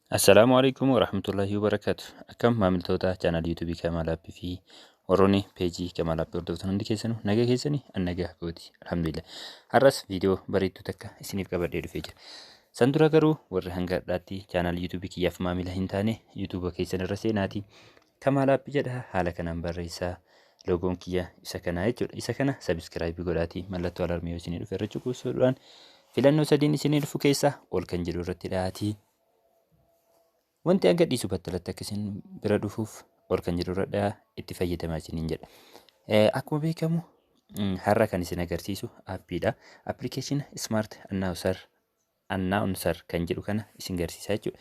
Assalamualaikum warahmatullahi wabarakatuh. Akkam maamiltoota chaanal yuutuubii Kamaal Aappii fi warroonni peejii Kamaal Aappii hordoftan hundi keessanuu nagaa keessanii nagaa gooti. Alhamdulillah. Har'as viidiyoo bareedduu takka isiniif qabadhee dhufee jira. San dura garuu warri hanga har'aatti chaanal yuutuubii kiyyaaf maamila hin taane yuutuuba keessan irra seenaatii Kamaal Aappii jedha haala kanaan barreessaa loogoon kiyya isa kana jechuudha. Isa kana sabiskiraayibii godhaatii mallattoo alarmii yoo isinii dhufe irra cuquusuudhaan filannoo sadiin isinii dhufu keessaa ol kan jedhu irratti dhiyaatii. Wanti hanga dhiisu battalatti akka isin bira dhufuuf ol kan jedhu irra itti fayyadamaa isiniin jedha. Akkuma beekamu har'a kan isin agarsiisu aappiidha. Appilikeeshina Smart Announcer kan jedhu kana isin agarsiisa jechuudha.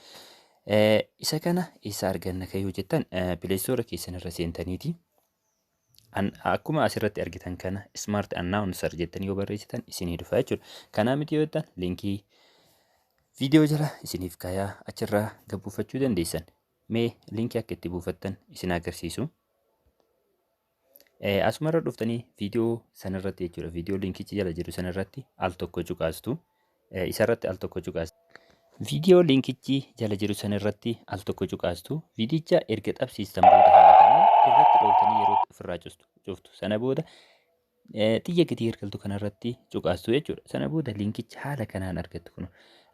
Isa kana eessa arganna kayyuu jettan pileestoora keessan irra seentaniiti. Akkuma asirratti argitan kana Smart Announcer jettanii yoo barreessitan isinii dhufa jechuudha. Kanaa miti yoo jettan liinkii viidiyoo jala isiniif kaayaa achirraa gabbuufachuu dandeessan. Mee liinkii akka itti buufattan isin agarsiisu. Asumarra dhuftanii viidiyoo sanarratti jechuudha. Viidiyoo liinkichi jala jiru sanarratti al tokko cuqaastu. Isarratti al tokko cuqaastu. Viidiyoo liinkichi jala jiru sanarratti al tokko cuqaastu. Viidicha erga qabsiistan booda haala kanaan irratti dhooftanii yeroo ofirraa cuftu. Sana booda xiyya gadi ergaltu kanarratti cuqaastu jechuudha. Sana booda liinkicha haala kanaan argattu kun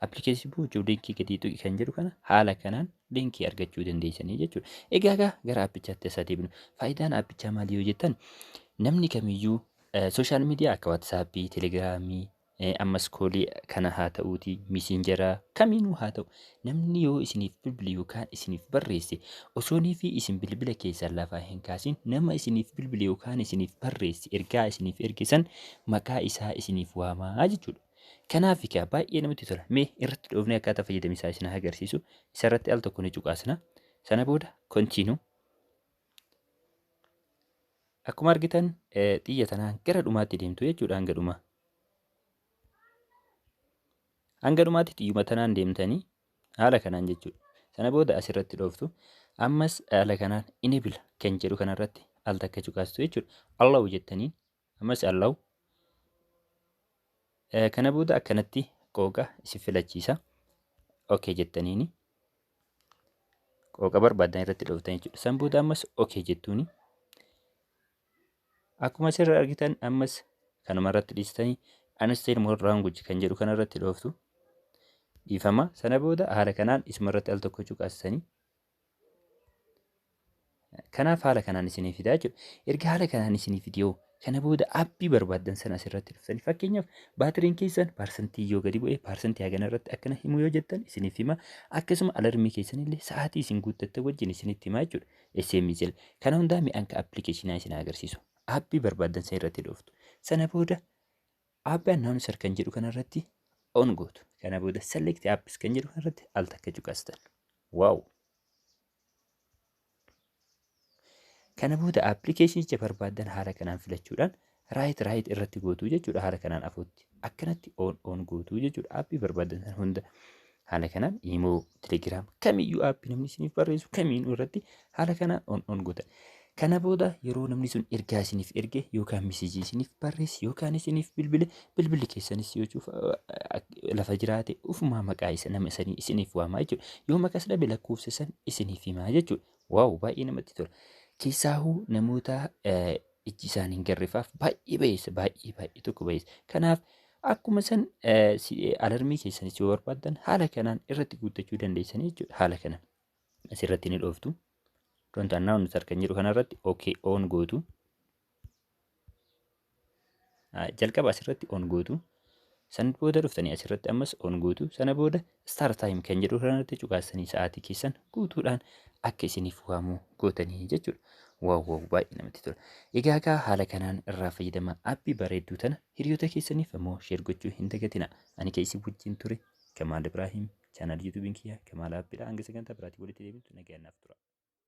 appilikeeshinii buuchuu liinkii gadi tuqi kan jedhu kana haala kanaan liinkii argachuu dandeessanii jechuudha. Egaa gara aappichaatti as deebinu. Faayidaan aappichaa maali yoo jettan namni kamiyyuu sooshaal miidiyaa akka waatsaappii, telegiraamii, ammas koolii kana haa ta'uuti, miisinjaraa kamiinuu haa ta'u namni yoo isiniif bilbile yookaan isiniif barreesse osoonii fi isin bilbila keessan lafaa hin kaasin nama isiniif bilbile yookaan isiniif barreesse ergaa isiniif ergisan maqaa isaa isiniif waamaa jechuudha. Kanaaf egaa baay'ee namatti tola. Mee irratti dhoofnee akkaataa fayyadamisaa isin agarsiisu. Isarratti al tokko ni cuqaasna. Sana booda kontiinuu. Akkuma argitan xiyya tanaan gara dhumaatti deemtu jechuudha hanga dhumaa. Hanga dhumaatti xiyyuma tanaan deemtanii haala kanaan jechuudha. Sana booda asirratti dhooftu. Ammas haala kanaan enable kan jedhu kanarratti al takka cuqaastu jechuudha. Allow jettanii ammas allow. Kana booda akkanatti qooqa isin filachiisa. Okay jettaniini. Qooqa barbaadan irratti dhooftan jechuudha. San booda ammas okay jettuuni. Akkuma asirra argitan ammas kanuma irratti dhiistanii Understand More Language kan jedhu kanarratti dhooftu. Dhiifama. Sana booda haala kanaan isumarratti al tokko cuqaasanii. Kanaaf haala kanaan isinii fidaa jechuudha. Erga haala kanaan isinii fidee kana booda aappii barbaadan sana asirratti dhuftanii fakkeenyaaf baatiriin keessan parsantii yoo gadi bu'e parsantii hagana irratti akkana himuu yoo jettan isiniif hima. Akkasuma alarmii keessan illee sa'aatii isin guuttatte wajjin isinitti hima jechuudha. SMS jala. Kana hundaa mi'aan ka appilikeeshinaa isin agarsiisu. Aappii barbaadan sana irratti dhooftu. Sana booda aappii announcer kan jedhu kanarratti on gootu. Kana booda select apps kan jedhu kanarratti al takka cuqaastan. Waaw! Kana booda appilikeeshinicha barbaadan haala kanaan filachuudhaan raayit irratti gootuu jechuudha. Haala kanaan afuutti akkanatti on gootuu jechuudha. Aappii barbaadan sana hunda haala kanaan imoo, telegiraam kamiyyuu aappii namni isiniif barreessu kamiinuu irratti haala kanaan on gootan. Kana booda yeroo namni sun ergaa isiniif erge yookaan miseejii isiniif barreesse yookaan isiniif bilbilli keessanis yoo lafa jiraate ufumaa maqaa isa nama sanii isiniif waamaa jechuudha. Yoo maqaa dhabe lakkoofsa san isiniif himaa jechuudha. Waaw! Baay'ee namatti tola. Keessaahuu namoota ijji isaanii hin garreeffaaf baay'ee bayeessa baay'ee tokko bayeessa. Kanaaf akkuma san alarmii keessanis yoo barbaadan haala kanaan irratti guuttachuu dandeessanii jechuudha. Haala kanaan asirratti ni dhooftu. Don't announce kan jedhu kanarratti okay on gootu. Jalqaba asirratti on gootu. San booda dhuftanii asirratti ammas on gootu. Sana booda start time kan jedhu kanarratti cuqaasanii sa'aatii keessan guutuudhaan akka isiniif waamuu gootanii jechuudha. Waaw baay'ee namatti tola. Egaa haala kanaan irraa fayyadamaa aappii bareedduu tana hiriyoota keessaniif ammoo sheer gochuu hin dagatinaa. Ani keessi wajjin ture Kamaal Ibraahim chaanal yuutuubiin kiyya Kamaal Aappiidha. Hanga sagantaa biraatii walitti deebinutti nagaannaaf tura.